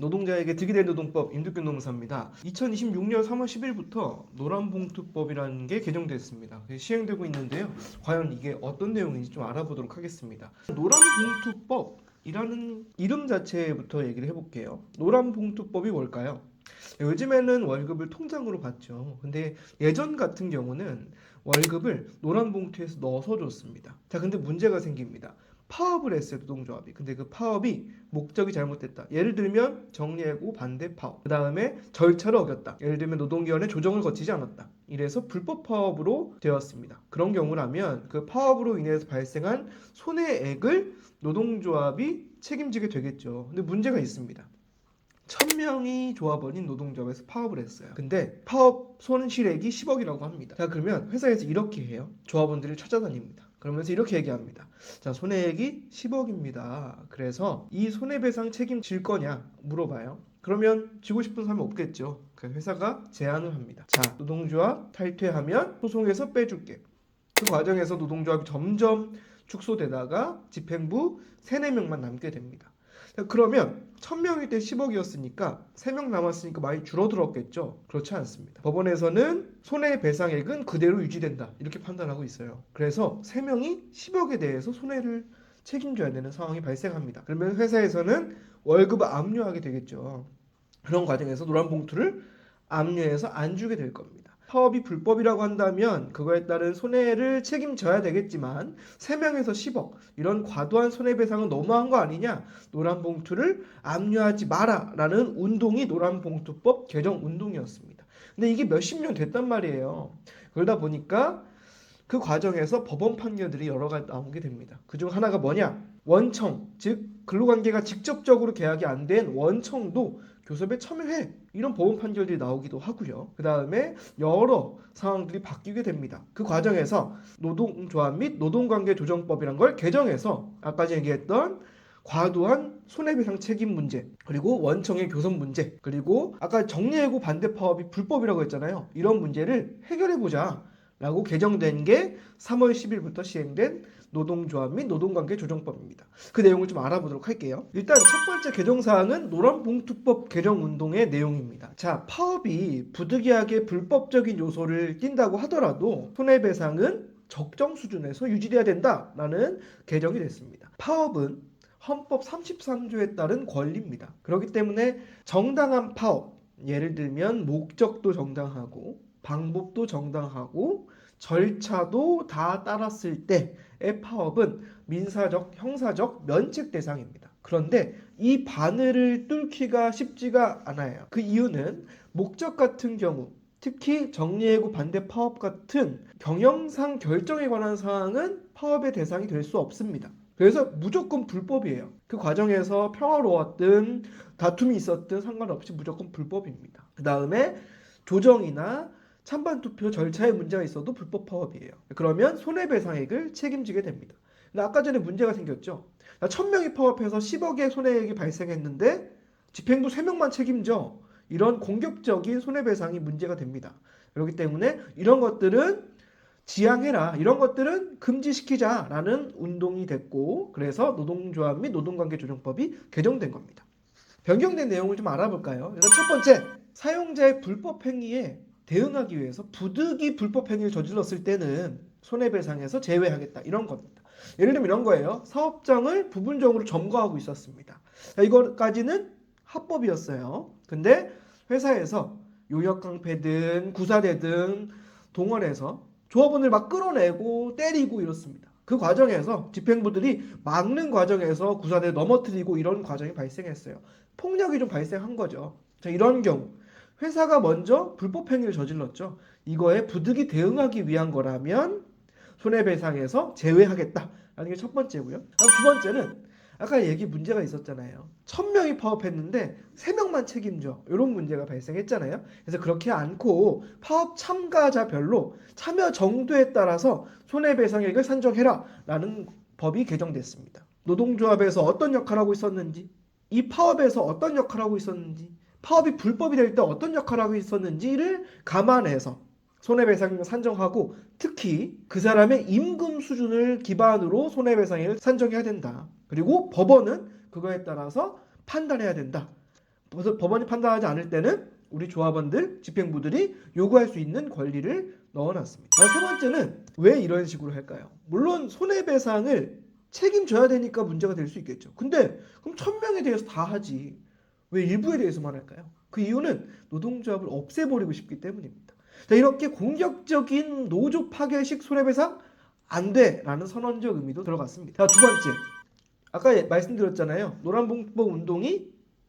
노동자에게 득이 될 노동법 임득균 노무사입니다. 2026년 3월 10일부터 노란봉투법이라는 게 개정됐습니다. 시행되고 있는데요. 과연 이게 어떤 내용인지 좀 알아보도록 하겠습니다. 노란봉투법이라는 이름 자체부터 얘기를 해볼게요. 노란봉투법이 뭘까요? 요즘에는 월급을 통장으로 받죠. 근데 예전 같은 경우는 월급을 노란 봉투에서 넣어서 줬습니다. 자, 근데 문제가 생깁니다. 파업을 했어요, 노동조합이. 근데 그 파업이 목적이 잘못됐다. 예를 들면 정리해고 반대 파업. 그 다음에 절차를 어겼다. 예를 들면 노동위원회 조정을 거치지 않았다. 이래서 불법 파업으로 되었습니다. 그런 경우라면 그 파업으로 인해서 발생한 손해액을 노동조합이 책임지게 되겠죠. 근데 문제가 있습니다. 1000명이 조합원인 노동조합에서 파업을 했어요. 근데 파업 손실액이 10억이라고 합니다. 자, 그러면 회사에서 이렇게 해요. 조합원들을 찾아다닙니다. 그러면서 이렇게 얘기합니다. 자, 손해액이 10억입니다. 그래서 이 손해배상 책임질 거냐 물어봐요. 그러면 지고 싶은 사람이 없겠죠. 그래서 회사가 제안을 합니다. 자, 노동조합 탈퇴하면 소송에서 빼줄게. 그 과정에서 노동조합이 점점 축소되다가 집행부 3, 4명만 남게 됩니다. 그러면 1000명일 때 10억이었으니까 3명 남았으니까 많이 줄어들었겠죠? 그렇지 않습니다. 법원에서는 손해배상액은 그대로 유지된다 이렇게 판단하고 있어요. 그래서 3명이 10억에 대해서 손해를 책임져야 되는 상황이 발생합니다. 그러면 회사에서는 월급을 압류하게 되겠죠. 그런 과정에서 노란봉투를 압류해서 안 주게 될 겁니다. 파업이 불법이라고 한다면 그거에 따른 손해를 책임져야 되겠지만 3명에서 10억 이런 과도한 손해배상은 너무한 거 아니냐, 노란봉투를 압류하지 마라 라는 운동이 노란봉투법 개정 운동이었습니다. 근데 이게 몇십 년 됐단 말이에요. 그러다 보니까 그 과정에서 법원 판결들이 여러 가지 나오게 됩니다. 그중 하나가 뭐냐, 원청, 즉 근로관계가 직접적으로 계약이 안 된 원청도 교섭에 참여해, 이런 법원 판결들이 나오기도 하고요. 그 다음에 여러 상황들이 바뀌게 됩니다. 그 과정에서 노동조합 및 노동관계조정법이란 걸 개정해서 아까 얘기했던 과도한 손해배상 책임 문제, 그리고 원청의 교섭 문제, 그리고 아까 정리해고 반대 파업이 불법이라고 했잖아요. 이런 문제를 해결해보자 라고 개정된 게 3월 10일부터 시행된 노동조합 및 노동관계조정법입니다. 그 내용을 좀 알아보도록 할게요. 일단 첫 번째 개정사항은 노란봉투법 개정운동의 내용입니다. 자, 파업이 부득이하게 불법적인 요소를 띈다고 하더라도 손해배상은 적정 수준에서 유지돼야 된다라는 개정이 됐습니다. 파업은 헌법 33조에 따른 권리입니다. 그렇기 때문에 정당한 파업, 예를 들면 목적도 정당하고 방법도 정당하고 절차도 다 따랐을 때의 파업은 민사적, 형사적 면책 대상입니다. 그런데 이 바늘을 뚫기가 쉽지가 않아요. 그 이유는 목적 같은 경우, 특히 정리해고 반대 파업 같은 경영상 결정에 관한 사항은 파업의 대상이 될 수 없습니다. 그래서 무조건 불법이에요. 그 과정에서 평화로웠든 다툼이 있었든 상관없이 무조건 불법입니다. 그 다음에 조정이나 찬반 투표 절차에 문제가 있어도 불법 파업이에요. 그러면 손해배상액을 책임지게 됩니다. 근데 아까 전에 문제가 생겼죠. 1000명이 파업해서 10억의 손해액이 발생했는데 집행부 3명만 책임져. 이런 공격적인 손해배상이 문제가 됩니다. 그렇기 때문에 이런 것들은 지양해라, 이런 것들은 금지시키자라는 운동이 됐고, 그래서 노동조합 및 노동관계조정법이 개정된 겁니다. 변경된 내용을 좀 알아볼까요? 일단 첫 번째, 사용자의 불법 행위에 대응하기 위해서 부득이 불법 행위를 저질렀을 때는 손해배상에서 제외하겠다, 이런 겁니다. 예를 들면 이런 거예요. 사업장을 부분적으로 점거하고 있었습니다. 이거까지는 합법이었어요. 근데 회사에서 용역깡패든 구사대든 동원해서 조합원을 막 끌어내고 때리고 이렇습니다. 그 과정에서 집행부들이 막는 과정에서 구사대 넘어뜨리고 이런 과정이 발생했어요. 폭력이 좀 발생한 거죠. 자, 이런 경우 회사가 먼저 불법 행위를 저질렀죠. 이거에 부득이 대응하기 위한 거라면 손해배상에서 제외하겠다라는 게 첫 번째고요. 두 번째는 아까 얘기 문제가 있었잖아요. 1000명이 파업했는데 3명만 책임져. 이런 문제가 발생했잖아요. 그래서 그렇게 않고 파업 참가자별로 참여 정도에 따라서 손해배상액을 산정해라 라는 법이 개정됐습니다. 노동조합에서 어떤 역할을 하고 있었는지, 이 파업에서 어떤 역할을 하고 있었는지, 파업이 불법이 될 때 어떤 역할을 하고 있었는지를 감안해서 손해배상액을 산정하고, 특히 그 사람의 임금 수준을 기반으로 손해배상액을 산정해야 된다. 그리고 법원은 그거에 따라서 판단해야 된다. 법원이 판단하지 않을 때는 우리 조합원들, 집행부들이 요구할 수 있는 권리를 넣어놨습니다. 세 번째는 왜 이런 식으로 할까요? 물론 손해배상을 책임져야 되니까 문제가 될 수 있겠죠. 근데 그럼 1000명에 대해서 다 하지. 왜 일부에 대해서만 할까요? 그 이유는 노동조합을 없애버리고 싶기 때문입니다. 자, 이렇게 공격적인 노조 파괴식 손해배상 안 돼라는 선언적 의미도 들어갔습니다. 자, 두 번째. 아까 말씀드렸잖아요. 노란봉투법 운동이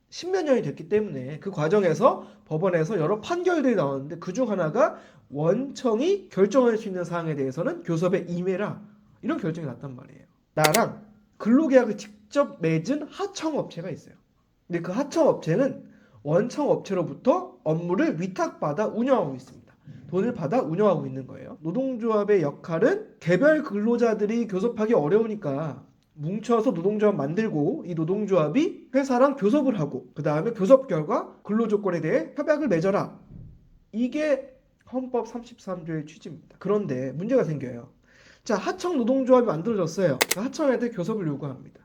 10몇 년이 됐기 때문에 그 과정에서 법원에서 여러 판결들이 나왔는데 그중 하나가 원청이 결정할 수 있는 사항에 대해서는 교섭에 임해라 이런 결정이 났단 말이에요. 나랑 근로계약을 직접 맺은 하청업체가 있어요. 근데 그 하청업체는 원청업체로부터 업무를 위탁받아 운영하고 있습니다. 돈을 받아 운영하고 있는 거예요. 노동조합의 역할은 개별 근로자들이 교섭하기 어려우니까 뭉쳐서 노동조합 만들고 이 노동조합이 회사랑 교섭을 하고 그 다음에 교섭 결과 근로조건에 대해 협약을 맺어라. 이게 헌법 33조의 취지입니다. 그런데 문제가 생겨요. 자, 하청 노동조합이 만들어졌어요. 하청한테 교섭을 요구합니다.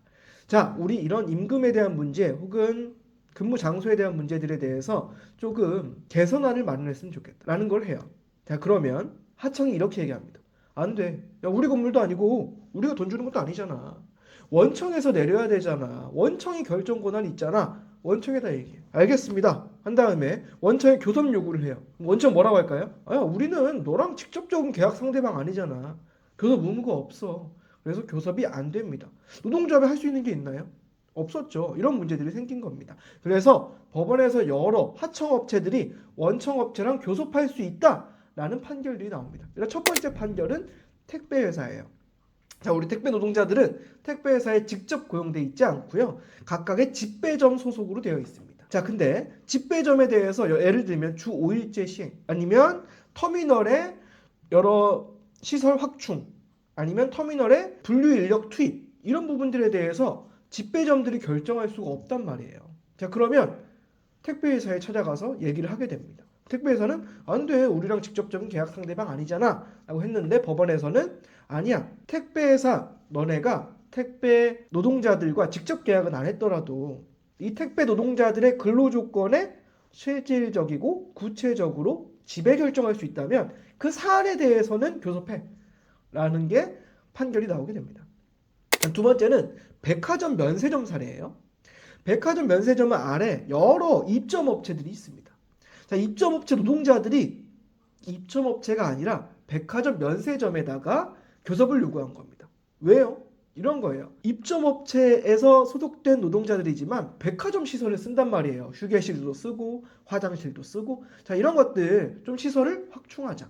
자, 우리 이런 임금에 대한 문제 혹은 근무 장소에 대한 문제들에 대해서 조금 개선안을 마련했으면 좋겠다라는 걸 해요. 자, 그러면 하청이 이렇게 얘기합니다. 안 돼. 야, 우리 건물도 아니고 우리가 돈 주는 것도 아니잖아. 원청에서 내려야 되잖아. 원청이 결정 권한이 있잖아. 원청에다 얘기해. 알겠습니다. 한 다음에 원청에 교섭 요구를 해요. 원청 뭐라고 할까요? 아, 우리는 너랑 직접적인 계약 상대방 아니잖아. 교섭 의무가 없어. 그래서 교섭이 안 됩니다. 노동조합이 할 수 있는 게 있나요? 없었죠. 이런 문제들이 생긴 겁니다. 그래서 법원에서 여러 하청업체들이 원청업체랑 교섭할 수 있다라는 판결들이 나옵니다. 첫 번째 판결은 택배회사예요. 자, 우리 택배 노동자들은 택배회사에 직접 고용돼 있지 않고요. 각각의 집배점 소속으로 되어 있습니다. 자, 근데 집배점에 대해서 예를 들면 주 5일제 시행 아니면 터미널의 여러 시설 확충 아니면 터미널의 분류 인력 투입 이런 부분들에 대해서 집배점들이 결정할 수가 없단 말이에요. 자, 그러면 택배회사에 찾아가서 얘기를 하게 됩니다. 택배회사는 안 돼. 우리랑 직접적인 계약 상대방 아니잖아. 라고 했는데 법원에서는 아니야. 택배회사 너네가 택배 노동자들과 직접 계약은 안 했더라도 이 택배 노동자들의 근로조건에 실질적이고 구체적으로 지배 결정할 수 있다면 그 사안에 대해서는 교섭해. 라는 게 판결이 나오게 됩니다. 두 번째는 백화점 면세점 사례예요. 백화점 면세점 아래 여러 입점업체들이 있습니다. 자, 입점업체 노동자들이 입점업체가 아니라 백화점 면세점에다가 교섭을 요구한 겁니다. 왜요? 이런 거예요. 입점업체에서 소속된 노동자들이지만 백화점 시설을 쓴단 말이에요. 휴게실도 쓰고 화장실도 쓰고 자, 이런 것들 좀 시설을 확충하자.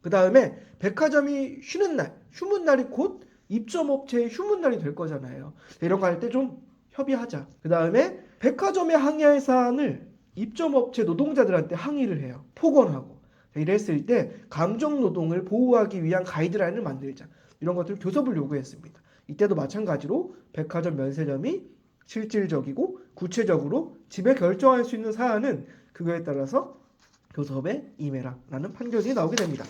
그 다음에 백화점이 쉬는 날, 휴문 날이 곧 입점업체의 휴문 날이 될 거잖아요. 이런 거 할 때 좀 협의하자. 그 다음에 백화점에 항의할 사안을 입점업체 노동자들한테 항의를 해요. 폭언하고. 이랬을 때 감정노동을 보호하기 위한 가이드라인을 만들자. 이런 것들을 교섭을 요구했습니다. 이때도 마찬가지로 백화점 면세점이 실질적이고 구체적으로 지배 결정할 수 있는 사안은 그거에 따라서 교섭에 임해라 라는 판결이 나오게 됩니다.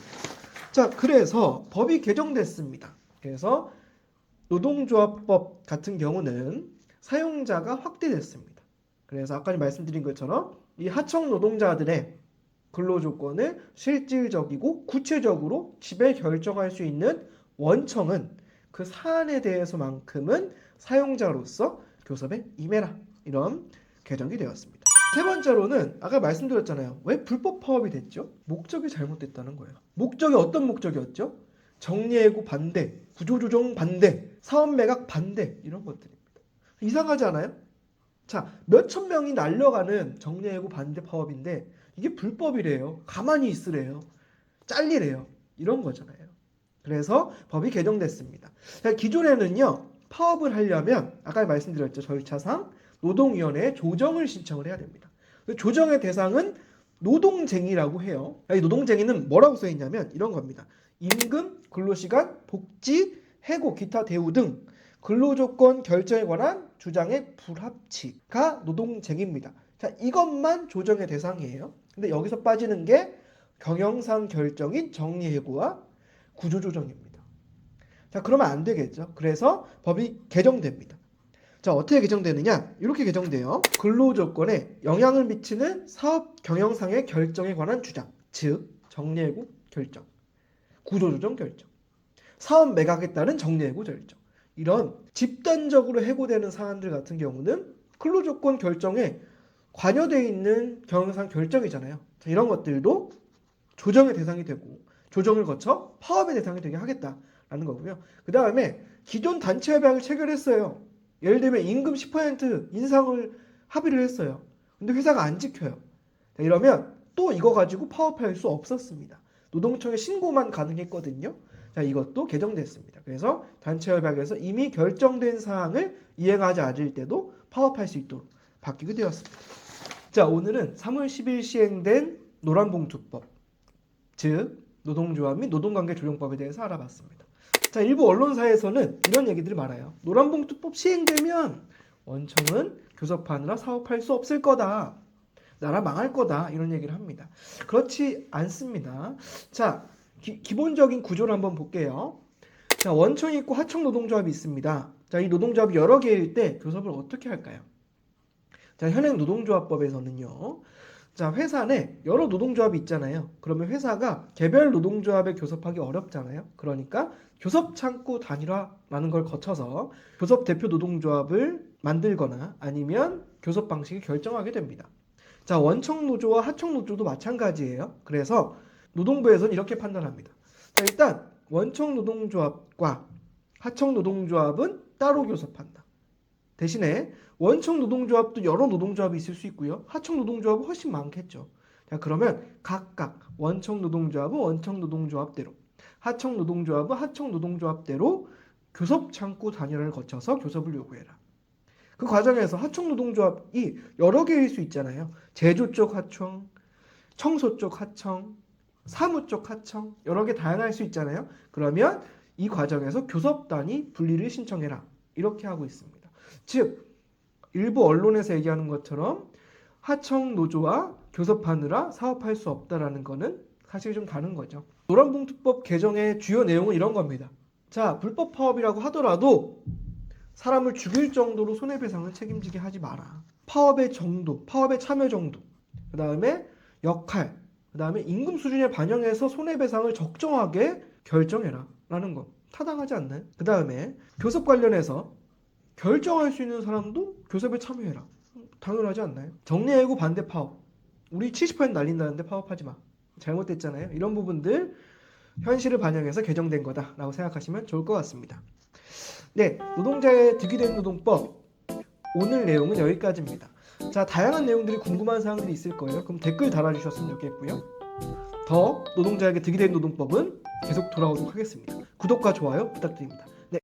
자, 그래서 법이 개정됐습니다. 그래서 노동조합법 같은 경우는 사용자가 확대됐습니다. 그래서 아까 말씀드린 것처럼 이 하청 노동자들의 근로조건을 실질적이고 구체적으로 지배 결정할 수 있는 원청은 그 사안에 대해서만큼은 사용자로서 교섭에 임해라 이런 개정이 되었습니다. 세 번째로는 아까 말씀드렸잖아요. 왜 불법 파업이 됐죠? 목적이 잘못됐다는 거예요. 목적이 어떤 목적이었죠? 정리해고 반대, 구조조정 반대, 사업매각 반대 이런 것들입니다. 이상하지 않아요? 자, 몇천 명이 날려가는 정리해고 반대 파업인데 이게 불법이래요. 가만히 있으래요. 잘리래요. 이런 거잖아요. 그래서 법이 개정됐습니다. 기존에는요. 파업을 하려면 아까 말씀드렸죠. 절차상 노동위원회에 조정을 신청을 해야 됩니다. 조정의 대상은 노동쟁이라고 해요. 이 노동쟁이는 뭐라고 써 있냐면 이런 겁니다. 임금, 근로시간, 복지, 해고, 기타 대우 등 근로조건 결정에 관한 주장의 불합치가 노동쟁의입니다. 자, 이것만 조정의 대상이에요. 근데 여기서 빠지는 게 경영상 결정인 정리해고와 구조조정입니다. 자, 그러면 안 되겠죠. 그래서 법이 개정됩니다. 자, 어떻게 개정되느냐? 이렇게 개정돼요. 근로조건에 영향을 미치는 사업 경영상의 결정에 관한 주장, 즉 정리해고 결정, 구조조정 결정, 사업 매각에 따른 정리해고 결정, 이런 집단적으로 해고되는 사안들 같은 경우는 근로조건 결정에 관여되어 있는 경영상 결정이잖아요. 자, 이런 것들도 조정의 대상이 되고 조정을 거쳐 파업의 대상이 되게 하겠다라는 거고요. 그 다음에 기존 단체 협약을 체결했어요. 예를 들면 임금 10% 인상을 합의를 했어요. 근데 회사가 안 지켜요. 자, 이러면 또 이거 가지고 파업할 수 없었습니다. 노동청에 신고만 가능했거든요. 자, 이것도 개정됐습니다. 그래서 단체 협약에서 이미 결정된 사항을 이행하지 않을 때도 파업할 수 있도록 바뀌게 되었습니다. 자, 오늘은 3월 10일 시행된 노란봉투법, 즉 노동조합 및 노동관계조정법에 대해서 알아봤습니다. 자, 일부 언론사에서는 이런 얘기들이 많아요. 노란봉투법 시행되면 원청은 교섭하느라 사업할 수 없을 거다. 나라 망할 거다. 이런 얘기를 합니다. 그렇지 않습니다. 자, 기본적인 구조를 한번 볼게요. 자, 원청이 있고 하청 노동조합이 있습니다. 자, 이 노동조합이 여러 개일 때 교섭을 어떻게 할까요? 자, 현행 노동조합법에서는요. 자, 회사 내 여러 노동조합이 있잖아요. 그러면 회사가 개별 노동조합에 교섭하기 어렵잖아요. 그러니까 교섭창구 단일화라는 걸 거쳐서 교섭 대표 노동조합을 만들거나 아니면 교섭 방식을 결정하게 됩니다. 자, 원청 노조와 하청 노조도 마찬가지예요. 그래서 노동부에서는 이렇게 판단합니다. 자, 일단 원청 노동조합과 하청 노동조합은 따로 교섭한다. 대신에 원청 노동조합도 여러 노동조합이 있을 수 있고요. 하청 노동조합은 훨씬 많겠죠. 자, 그러면 각각 원청 노동조합은 원청 노동조합대로, 하청 노동조합은 하청 노동조합대로 교섭 창구 단일화를 거쳐서 교섭을 요구해라. 그 과정에서 하청 노동조합이 여러 개일 수 있잖아요. 제조 쪽 하청, 청소 쪽 하청, 사무 쪽 하청, 여러 개 다양할 수 있잖아요. 그러면 이 과정에서 교섭단위 분리를 신청해라. 이렇게 하고 있습니다. 즉 일부 언론에서 얘기하는 것처럼 하청 노조와 교섭하느라 사업할 수 없다라는 거는 사실 좀 다른 거죠. 노란봉투법 개정의 주요 내용은 이런 겁니다. 자, 불법 파업이라고 하더라도 사람을 죽일 정도로 손해배상을 책임지게 하지 마라. 파업의 정도, 파업의 참여 정도, 그 다음에 역할, 그 다음에 임금 수준에 반영해서 손해배상을 적정하게 결정해라 라는 거 타당하지 않나요? 그 다음에 교섭 관련해서 결정할 수 있는 사람도 교섭에 참여해라. 당연하지 않나요? 정리해고 반대 파업. 우리 70% 날린다는데 파업하지 마. 잘못됐잖아요. 이런 부분들 현실을 반영해서 개정된 거다라고 생각하시면 좋을 것 같습니다. 네, 노동자의 득이 되는 노동법. 오늘 내용은 여기까지입니다. 자, 다양한 내용들이 궁금한 사항들이 있을 거예요. 그럼 댓글 달아주셨으면 좋겠고요. 더 노동자에게 득이 되는 노동법은 계속 돌아오도록 하겠습니다. 구독과 좋아요 부탁드립니다.